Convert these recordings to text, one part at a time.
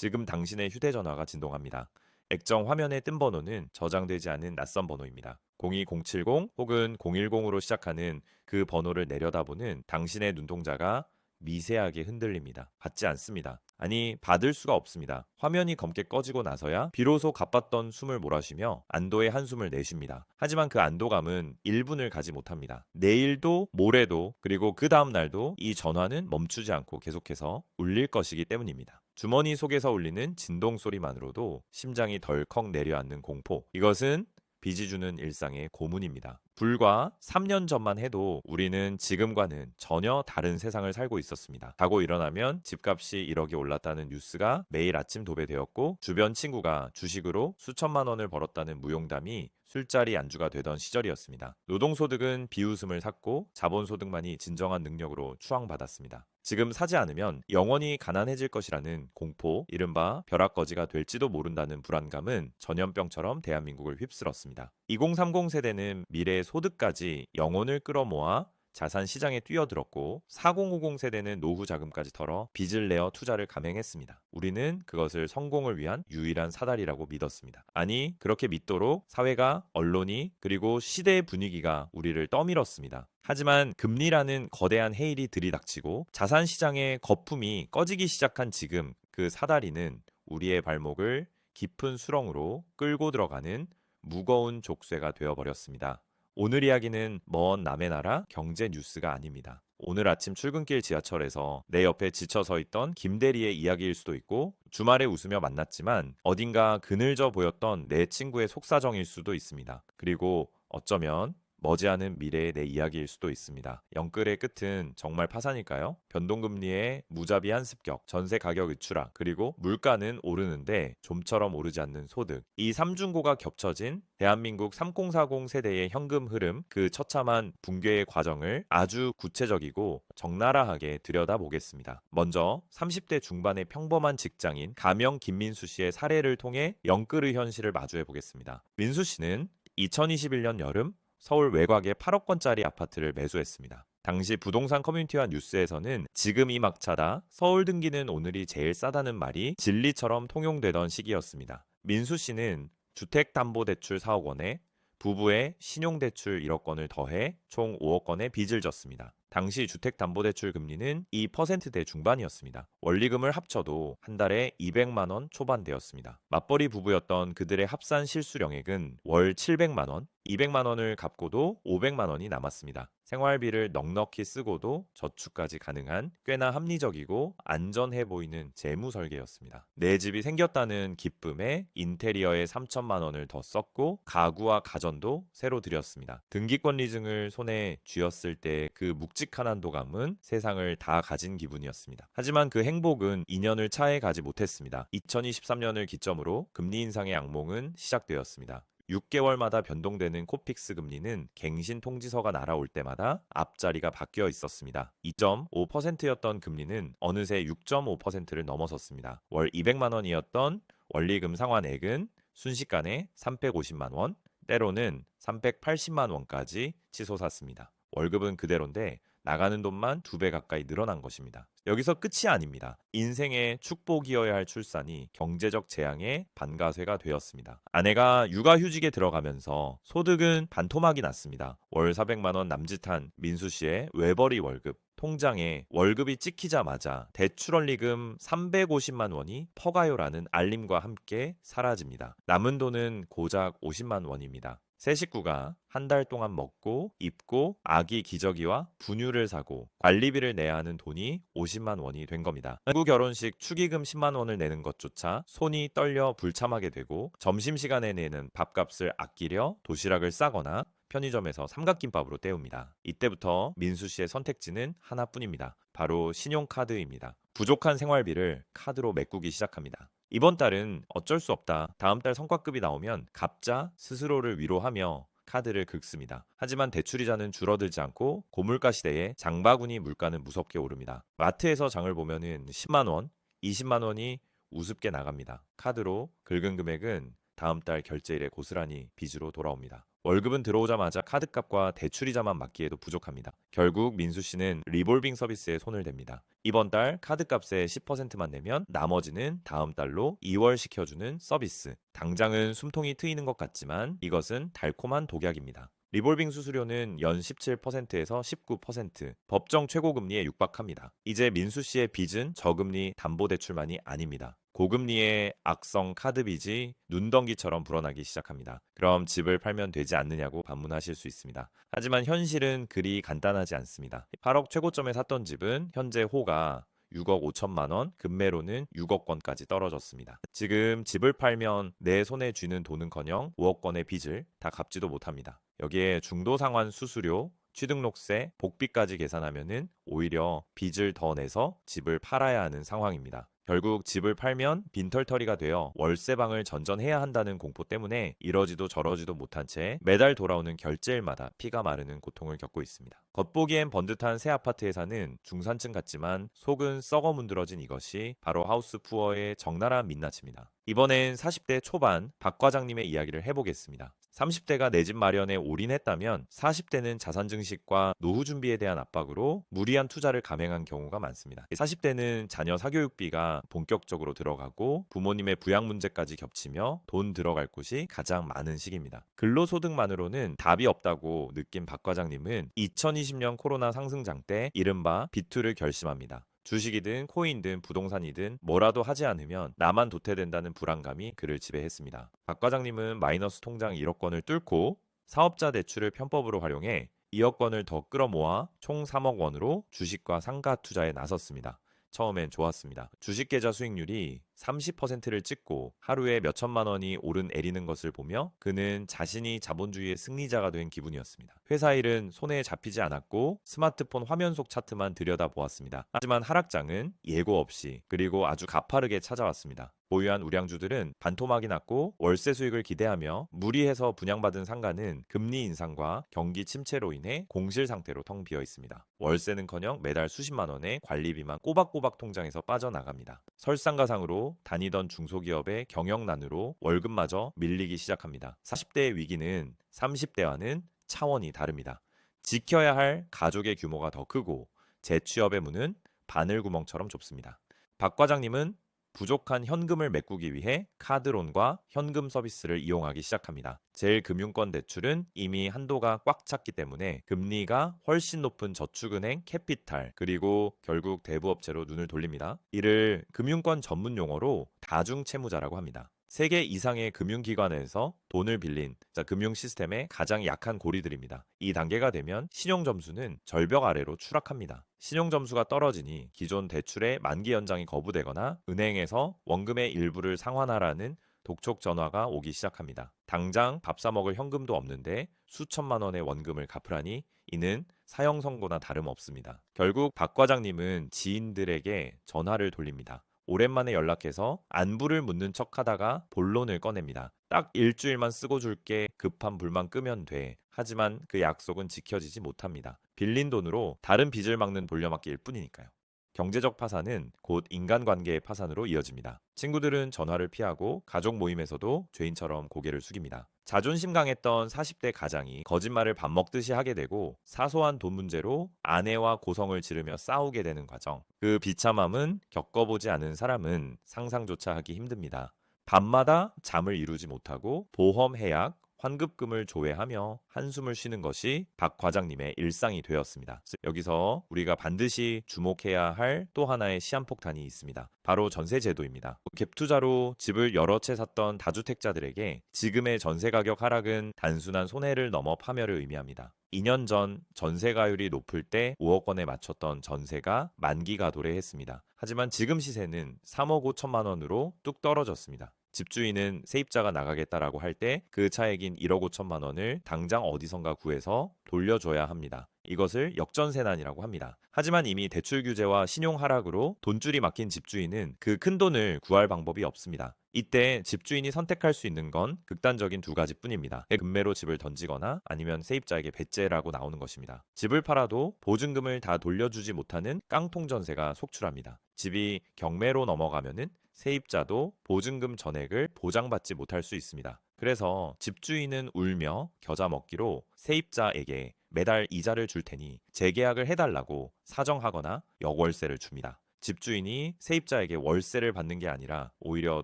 지금 당신의 휴대전화가 진동합니다. 액정 화면에 뜬 번호는 저장되지 않은 낯선 번호입니다. 02070 혹은 010으로 시작하는 그 번호를 내려다보는 당신의 눈동자가 미세하게 흔들립니다. 받지 않습니다. 아니, 받을 수가 없습니다. 화면이 검게 꺼지고 나서야 비로소 가빴던 숨을 몰아쉬며 안도의 한숨을 내쉽니다. 하지만 그 안도감은 1분을 가지 못합니다. 내일도 모레도 그리고 그 다음 날도 이 전화는 멈추지 않고 계속해서 울릴 것이기 때문입니다. 주머니 속에서 울리는 진동 소리만으로도 심장이 덜컥 내려앉는 공포. 이것은 빚이 주는 일상의 고문입니다. 불과 3년 전만 해도 우리는 지금과는 전혀 다른 세상을 살고 있었습니다. 자고 일어나면 집값이 1억이 올랐다는 뉴스가 매일 아침 도배되었고, 주변 친구가 주식으로 수천만 원을 벌었다는 무용담이 술자리 안주가 되던 시절이었습니다. 노동소득은 비웃음을 샀고 자본소득만이 진정한 능력으로 추앙받았습니다. 지금 사지 않으면 영원히 가난해질 것이라는 공포, 이른바 벼락거지가 될지도 모른다는 불안감은 전염병처럼 대한민국을 휩쓸었습니다. 2030 세대는 미래의 소득까지 영혼을 끌어모아 자산 시장에 뛰어들었고, 4050 세대는 노후 자금까지 털어 빚을 내어 투자를 감행했습니다. 우리는 그것을 성공을 위한 유일한 사다리라고 믿었습니다. 아니, 그렇게 믿도록 사회가, 언론이, 그리고 시대의 분위기가 우리를 떠밀었습니다. 하지만 금리라는 거대한 해일이 들이닥치고 자산 시장의 거품이 꺼지기 시작한 지금, 그 사다리는 우리의 발목을 깊은 수렁으로 끌고 들어가는 무거운 족쇄가 되어버렸습니다. 오늘 이야기는 먼 남의 나라 경제 뉴스가 아닙니다. 오늘 아침 출근길 지하철에서 내 옆에 지쳐 서 있던 김대리의 이야기일 수도 있고, 주말에 웃으며 만났지만 어딘가 그늘져 보였던 내 친구의 속사정일 수도 있습니다. 그리고 어쩌면 머지않은 미래의 내 이야기일 수도 있습니다. 영끌의 끝은 정말 파산일까요? 변동금리의 무자비한 습격, 전세 가격 의추락, 그리고 물가는 오르는데 좀처럼 오르지 않는 소득. 이 삼중고가 겹쳐진 대한민국 3040 세대의 현금 흐름, 그 처참한 붕괴의 과정을 아주 구체적이고 적나라하게 들여다보겠습니다. 먼저 30대 중반의 평범한 직장인 가명 김민수 씨의 사례를 통해 영끌의 현실을 마주해 보겠습니다. 민수 씨는 2021년 여름 서울 외곽의 8억원짜리 아파트를 매수했습니다. 당시 부동산 커뮤니티와 뉴스에서는 지금 이 막차다, 서울 등기는 오늘이 제일 싸다는 말이 진리처럼 통용되던 시기였습니다. 민수 씨는 주택담보대출 4억 원에 부부의 신용대출 1억 건을 더해 총 5억 건의 빚을 졌습니다. 당시 주택담보대출 금리는 2%대 중반이었습니다. 원리금을 합쳐도 한 달에 200만 원 초반대였습니다. 맞벌이 부부였던 그들의 합산 실수령액은 월 700만 원, 200만 원을 갚고도 500만 원이 남았습니다. 생활비를 넉넉히 쓰고도 저축까지 가능한 꽤나 합리적이고 안전해 보이는 재무 설계였습니다. 내 집이 생겼다는 기쁨에 인테리어에 3천만 원을 더 썼고 가구와 가전도 새로 들였습니다. 등기권 리증을 손에 쥐었을 때 그 묵직한 한도감은 세상을 다 가진 기분이었습니다. 하지만 그 행복은 2년을 차에 가지 못했습니다. 2023년을 기점으로 금리 인상의 악몽은 시작되었습니다. 6개월마다 변동되는 코픽스 금리는 갱신 통지서가 날아올 때마다 앞자리가 바뀌어 있었습니다. 2.5%였던 금리는 어느새 6.5%를 넘어섰습니다. 월 200만 원이었던 원리금 상환액은 순식간에 350만 원, 때로는 380만 원까지 치솟았습니다. 월급은 그대로인데 나가는 돈만 2배 가까이 늘어난 것입니다. 여기서 끝이 아닙니다. 인생의 축복이어야 할 출산이 경제적 재앙의 반가쇠가 되었습니다. 아내가 육아휴직에 들어가면서 소득은 반토막이 났습니다. 월 400만 원 남짓한 민수 씨의 외벌이 월급, 통장에 월급이 찍히자마자 대출원리금 350만 원이 퍼가요라는 알림과 함께 사라집니다. 남은 돈은 고작 50만 원입니다. 세 식구가 한 달 동안 먹고 입고 아기 기저귀와 분유를 사고 관리비를 내야 하는 돈이 50만 원이 된 겁니다. 친구 결혼식 축의금 10만 원을 내는 것조차 손이 떨려 불참하게 되고, 점심시간에 내는 밥값을 아끼려 도시락을 싸거나 편의점에서 삼각김밥으로 때웁니다. 이때부터 민수 씨의 선택지는 하나뿐입니다. 바로 신용카드입니다. 부족한 생활비를 카드로 메꾸기 시작합니다. 이번 달은 어쩔 수 없다, 다음 달 성과급이 나오면 갚자 스스로를 위로하며 카드를 긁습니다. 하지만 대출이자는 줄어들지 않고 고물가 시대에 장바구니 물가는 무섭게 오릅니다. 마트에서 장을 보면은 10만 원, 20만 원이 우습게 나갑니다. 카드로 긁은 금액은 다음 달 결제일에 고스란히 빚으로 돌아옵니다. 월급은 들어오자마자 카드값과 대출이자만 맞기에도 부족합니다. 결국 민수 씨는 리볼빙 서비스에 손을 댑니다. 이번 달 카드값의 10%만 내면 나머지는 다음 달로 2월 시켜주는 서비스. 당장은 숨통이 트이는 것 같지만 이것은 달콤한 독약입니다. 리볼빙 수수료는 연 17%에서 19%, 법정 최고금리에 육박합니다. 이제 민수 씨의 빚은 저금리 담보대출만이 아닙니다. 고금리의 악성 카드 빚이 눈덩이처럼 불어나기 시작합니다. 그럼 집을 팔면 되지 않느냐고 반문하실 수 있습니다. 하지만 현실은 그리 간단하지 않습니다. 8억 최고점에 샀던 집은 현재 호가 6억 5천만 원, 급매로는 6억 원까지 떨어졌습니다. 지금 집을 팔면 내 손에 쥐는 돈은커녕 5억 원의 빚을 다 갚지도 못합니다. 여기에 중도상환 수수료, 취등록세, 복비까지 계산하면은 오히려 빚을 더 내서 집을 팔아야 하는 상황입니다. 결국 집을 팔면 빈털터리가 되어 월세방을 전전해야 한다는 공포 때문에 이러지도 저러지도 못한 채 매달 돌아오는 결제일마다 피가 마르는 고통을 겪고 있습니다. 겉보기엔 번듯한 새 아파트에 사는 중산층 같지만 속은 썩어 문드러진 이것이 바로 하우스 푸어의 적나라한 민낯입니다. 이번엔 40대 초반 박 과장님의 이야기를 해보겠습니다. 30대가 내 집 마련에 올인했다면 40대는 자산 증식과 노후 준비에 대한 압박으로 무리한 투자를 감행한 경우가 많습니다. 40대는 자녀 사교육비가 본격적으로 들어가고 부모님의 부양 문제까지 겹치며 돈 들어갈 곳이 가장 많은 시기입니다. 근로소득만으로는 답이 없다고 느낀 박 과장님은 2020년 코로나 상승장 때 이른바 비투를 결심합니다. 주식이든 코인이든 부동산이든 뭐라도 하지 않으면 나만 도태된다는 불안감이 그를 지배했습니다. 박 과장님은 마이너스 통장 1억 원을 뚫고 사업자 대출을 편법으로 활용해 2억 원을 더 끌어모아 총 3억 원으로 주식과 상가 투자에 나섰습니다. 처음엔 좋았습니다. 주식 계좌 수익률이 30%를 찍고 하루에 몇 천만 원이 오르내리는 것을 보며 그는 자신이 자본주의의 승리자가 된 기분이었습니다. 회사 일은 손에 잡히지 않았고 스마트폰 화면 속 차트만 들여다보았습니다. 하지만 하락장은 예고 없이 그리고 아주 가파르게 찾아왔습니다. 보유한 우량주들은 반토막이 났고 월세 수익을 기대하며 무리해서 분양받은 상가는 금리 인상과 경기 침체로 인해 공실 상태로 텅 비어 있습니다. 월세는커녕 매달 수십만 원의 관리비만 꼬박꼬박 통장에서 빠져나갑니다. 설상가상으로 다니던 중소기업의 경영난으로 월급마저 밀리기 시작합니다. 40대의 위기는 30대와는 차원이 다릅니다. 지켜야 할 가족의 규모가 더 크고 재취업의 문은 바늘구멍처럼 좁습니다. 박 과장님은 부족한 현금을 메꾸기 위해 카드론과 현금 서비스를 이용하기 시작합니다. 제일금융권 대출은 이미 한도가 꽉 찼기 때문에 금리가 훨씬 높은 저축은행 캐피탈 그리고 결국 대부업체로 눈을 돌립니다. 이를 금융권 전문 용어로 다중채무자라고 합니다. 3개 이상의 금융기관에서 돈을 빌린 금융 시스템의 가장 약한 고리들입니다. 이 단계가 되면 신용점수는 절벽 아래로 추락합니다. 신용점수가 떨어지니 기존 대출의 만기 연장이 거부되거나 은행에서 원금의 일부를 상환하라는 독촉 전화가 오기 시작합니다. 당장 밥 사 먹을 현금도 없는데 수천만 원의 원금을 갚으라니 이는 사형 선고나 다름없습니다. 결국 박 과장님은 지인들에게 전화를 돌립니다. 오랜만에 연락해서 안부를 묻는 척하다가 본론을 꺼냅니다. 딱 일주일만 쓰고 줄게 급한 불만 끄면 돼. 하지만 그 약속은 지켜지지 못합니다. 빌린 돈으로 다른 빚을 막는 돌려막기일 뿐이니까요. 경제적 파산은 곧 인간관계의 파산으로 이어집니다. 친구들은 전화를 피하고 가족 모임에서도 죄인처럼 고개를 숙입니다. 자존심 강했던 40대 가장이 거짓말을 밥 먹듯이 하게 되고 사소한 돈 문제로 아내와 고성을 지르며 싸우게 되는 과정. 그 비참함은 겪어보지 않은 사람은 상상조차 하기 힘듭니다. 밤마다 잠을 이루지 못하고 보험 해약, 환급금을 조회하며 한숨을 쉬는 것이 박 과장님의 일상이 되었습니다. 여기서 우리가 반드시 주목해야 할 또 하나의 시한폭탄이 있습니다. 바로 전세제도입니다. 갭투자로 집을 여러 채 샀던 다주택자들에게 지금의 전세 가격 하락은 단순한 손해를 넘어 파멸을 의미합니다. 2년 전 전세가율이 높을 때 5억 원에 맞췄던 전세가 만기가 도래했습니다. 하지만 지금 시세는 3억 5천만 원으로 뚝 떨어졌습니다. 집주인은 세입자가 나가겠다라고 할 때 그 차액인 1억 5천만 원을 당장 어디선가 구해서 돌려줘야 합니다. 이것을 역전세난이라고 합니다. 하지만 이미 대출 규제와 신용 하락으로 돈줄이 막힌 집주인은 그 큰 돈을 구할 방법이 없습니다. 이때 집주인이 선택할 수 있는 건 극단적인 두 가지뿐입니다. 금매로 집을 던지거나 아니면 세입자에게 배째라고 나오는 것입니다. 집을 팔아도 보증금을 다 돌려주지 못하는 깡통 전세가 속출합니다. 집이 경매로 넘어가면은 세입자도 보증금 전액을 보장받지 못할 수 있습니다. 그래서 집주인은 울며 겨자 먹기로 세입자에게 매달 이자를 줄 테니 재계약을 해달라고 사정하거나 역월세를 줍니다. 집주인이 세입자에게 월세를 받는 게 아니라 오히려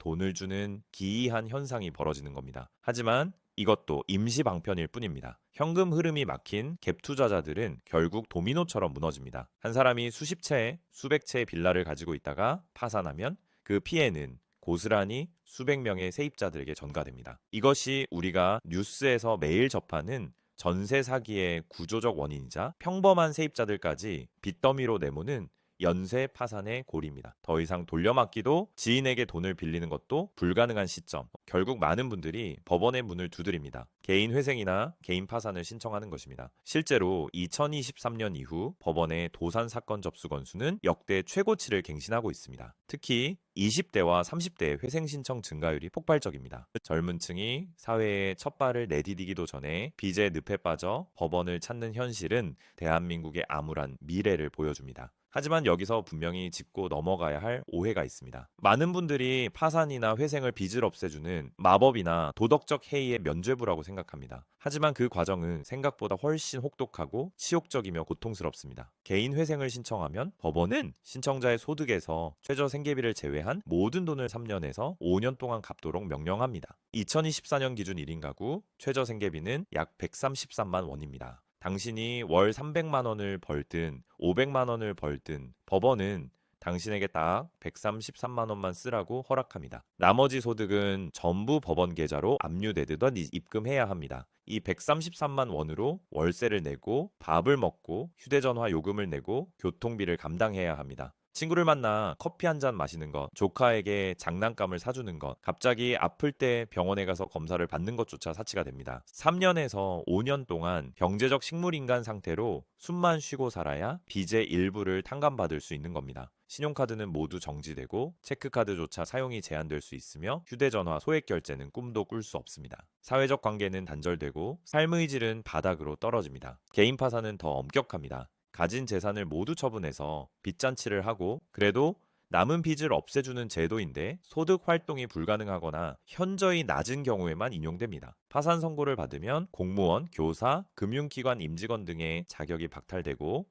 돈을 주는 기이한 현상이 벌어지는 겁니다. 하지만 이것도 임시 방편일 뿐입니다. 현금 흐름이 막힌 갭 투자자들은 결국 도미노처럼 무너집니다. 한 사람이 수십 채, 수백 채의 빌라를 가지고 있다가 파산하면 그 피해는 고스란히 수백 명의 세입자들에게 전가됩니다. 이것이 우리가 뉴스에서 매일 접하는 전세 사기의 구조적 원인이자 평범한 세입자들까지 빚더미로 내모는 연쇄 파산의 고리입니다. 더 이상 돌려막기도 지인에게 돈을 빌리는 것도 불가능한 시점. 결국 많은 분들이 법원의 문을 두드립니다. 개인 회생이나 개인 파산을 신청하는 것입니다. 실제로 2023년 이후 법원의 도산 사건 접수 건수는 역대 최고치를 갱신하고 있습니다. 특히 20대와 30대의 회생 신청 증가율이 폭발적입니다. 젊은 층이 사회에 첫 발을 내디디기도 전에 빚의 늪에 빠져 법원을 찾는 현실은 대한민국의 암울한 미래를 보여줍니다. 하지만 여기서 분명히 짚고 넘어가야 할 오해가 있습니다. 많은 분들이 파산이나 회생을 빚을 없애주는 마법이나 도덕적 해이의 면죄부라고 생각합니다. 하지만 그 과정은 생각보다 훨씬 혹독하고 치욕적이며 고통스럽습니다. 개인 회생을 신청하면 법원은 신청자의 소득에서 최저 생계비를 제외한 모든 돈을 3년에서 5년 동안 갚도록 명령합니다. 2024년 기준 1인 가구 최저 생계비는 약 133만 원입니다. 당신이 월 300만 원을 벌든 500만 원을 벌든 법원은 당신에게 딱 133만 원만 쓰라고 허락합니다. 나머지 소득은 전부 법원 계좌로 압류되듯 입금해야 합니다. 이 133만 원으로 월세를 내고 밥을 먹고 휴대전화 요금을 내고 교통비를 감당해야 합니다. 친구를 만나 커피 한 잔 마시는 것, 조카에게 장난감을 사주는 것, 갑자기 아플 때 병원에 가서 검사를 받는 것조차 사치가 됩니다. 3년에서 5년 동안 경제적 식물인간 상태로 숨만 쉬고 살아야 빚의 일부를 탕감받을 수 있는 겁니다. 신용카드는 모두 정지되고 체크카드조차 사용이 제한될 수 있으며 휴대전화 소액 결제는 꿈도 꿀 수 없습니다. 사회적 관계는 단절되고 삶의 질은 바닥으로 떨어집니다. 개인 파산은 더 엄격합니다. 가진 재산을 모두 처분해서 빚잔치를 하고 그래도 남은 빚을 없애주는 제도인데 소득 활동이 불가능하거나 현저히 낮은 경우에만 인용됩니다. 파산 선고를 받으면 공무원, 교사, 금융기관 임직원 등의 자격이 박탈되고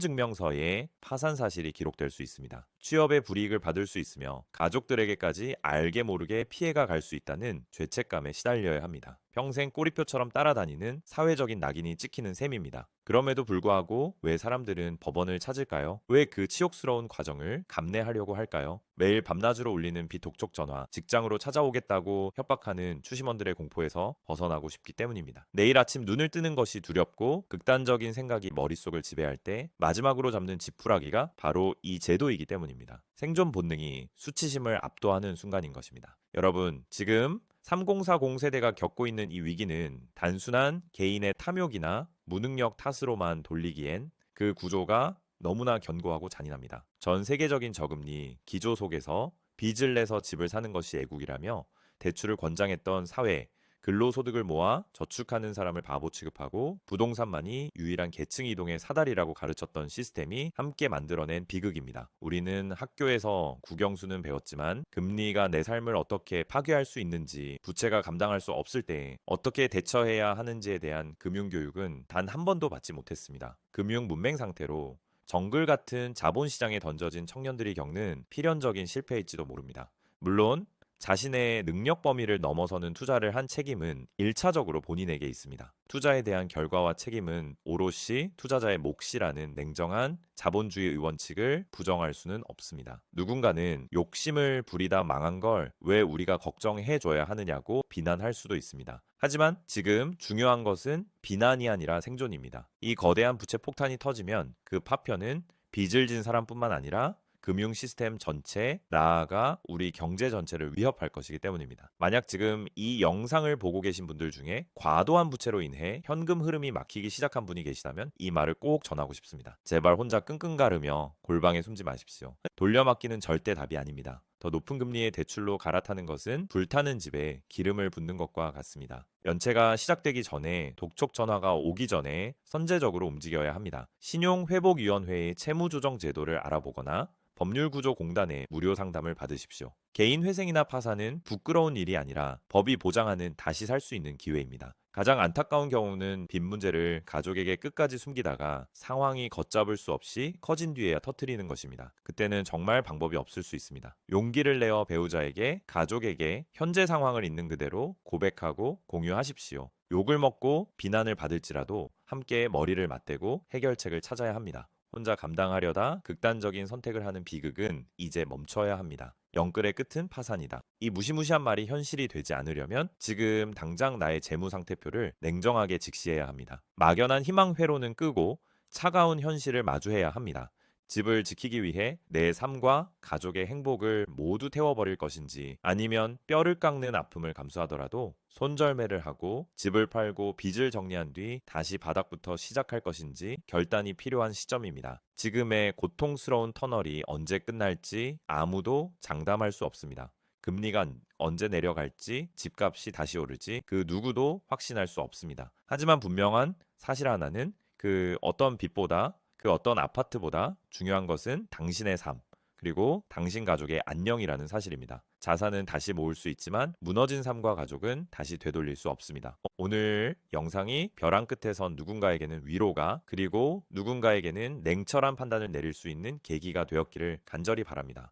신원증명서에 파산 사실이 기록될 수 있습니다. 취업에 불이익을 받을 수 있으며 가족들에게까지 알게 모르게 피해가 갈 수 있다는 죄책감에 시달려야 합니다. 평생 꼬리표처럼 따라다니는 사회적인 낙인이 찍히는 셈입니다. 그럼에도 불구하고 왜 사람들은 법원을 찾을까요? 왜 그 치욕스러운 과정을 감내하려고 할까요? 매일 밤낮으로 울리는 비독촉 전화, 직장으로 찾아오겠다고 협박하는 추심원들의 공포에서 벗어나고 싶기 때문입니다. 내일 아침 눈을 뜨는 것이 두렵고 극단적인 생각이 머릿속을 지배할 때 마지막으로 잡는 지푸라기가 바로 이 제도이기 때문입니다. 생존 본능이 수치심을 압도하는 순간인 것입니다. 여러분, 지금 3040 세대가 겪고 있는 이 위기는 단순한 개인의 탐욕이나 무능력 탓으로만 돌리기엔 그 구조가 너무나 견고하고 잔인합니다. 전 세계적인 저금리 기조 속에서 빚을 내서 집을 사는 것이 애국이라며 대출을 권장했던 사회, 근로소득을 모아 저축하는 사람을 바보 취급하고 부동산만이 유일한 계층 이동의 사다리라고 가르쳤던 시스템이 함께 만들어낸 비극입니다. 우리는 학교에서 국영수는 배웠지만 금리가 내 삶을 어떻게 파괴할 수 있는지, 부채가 감당할 수 없을 때 어떻게 대처해야 하는지에 대한 금융교육은 단 한 번도 받지 못했습니다. 금융 문맹 상태로 정글 같은 자본시장에 던져진 청년들이 겪는 필연적인 실패일지도 모릅니다. 물론 자신의 능력 범위를 넘어서는 투자를 한 책임은 1차적으로 본인에게 있습니다. 투자에 대한 결과와 책임은 오롯이 투자자의 몫이라는 냉정한 자본주의 원칙을 부정할 수는 없습니다. 누군가는 욕심을 부리다 망한 걸 왜 우리가 걱정해줘야 하느냐고 비난할 수도 있습니다. 하지만 지금 중요한 것은 비난이 아니라 생존입니다. 이 거대한 부채 폭탄이 터지면 그 파편은 빚을 진 사람뿐만 아니라 금융 시스템 전체, 나아가 우리 경제 전체를 위협할 것이기 때문입니다. 만약 지금 이 영상을 보고 계신 분들 중에 과도한 부채로 인해 현금 흐름이 막히기 시작한 분이 계시다면 이 말을 꼭 전하고 싶습니다. 제발 혼자 끙끙 가르며 골방에 숨지 마십시오. 돌려막기는 절대 답이 아닙니다. 더 높은 금리의 대출로 갈아타는 것은 불타는 집에 기름을 붓는 것과 같습니다. 연체가 시작되기 전에 독촉 전화가 오기 전에 선제적으로 움직여야 합니다. 신용회복위원회의 채무조정 제도를 알아보거나 법률구조공단의 무료 상담을 받으십시오. 개인 회생이나 파산은 부끄러운 일이 아니라 법이 보장하는 다시 살 수 있는 기회입니다. 가장 안타까운 경우는 빚 문제를 가족에게 끝까지 숨기다가 상황이 걷잡을 수 없이 커진 뒤에야 터뜨리는 것입니다. 그때는 정말 방법이 없을 수 있습니다. 용기를 내어 배우자에게, 가족에게 현재 상황을 있는 그대로 고백하고 공유하십시오. 욕을 먹고 비난을 받을지라도 함께 머리를 맞대고 해결책을 찾아야 합니다. 혼자 감당하려다 극단적인 선택을 하는 비극은 이제 멈춰야 합니다. 영끌의 끝은 파산이다. 이 무시무시한 말이 현실이 되지 않으려면 지금 당장 나의 재무 상태표를 냉정하게 직시해야 합니다. 막연한 희망 회로는 끄고 차가운 현실을 마주해야 합니다. 집을 지키기 위해 내 삶과 가족의 행복을 모두 태워버릴 것인지 아니면 뼈를 깎는 아픔을 감수하더라도 손절매를 하고 집을 팔고 빚을 정리한 뒤 다시 바닥부터 시작할 것인지 결단이 필요한 시점입니다. 지금의 고통스러운 터널이 언제 끝날지 아무도 장담할 수 없습니다. 금리가 언제 내려갈지, 집값이 다시 오를지 그 누구도 확신할 수 없습니다. 하지만 분명한 사실 하나는 그 어떤 빚보다 그 어떤 아파트보다 중요한 것은 당신의 삶, 그리고 당신 가족의 안녕이라는 사실입니다. 자산은 다시 모을 수 있지만 무너진 삶과 가족은 다시 되돌릴 수 없습니다. 오늘 영상이 벼랑 끝에 선 누군가에게는 위로가, 그리고 누군가에게는 냉철한 판단을 내릴 수 있는 계기가 되었기를 간절히 바랍니다.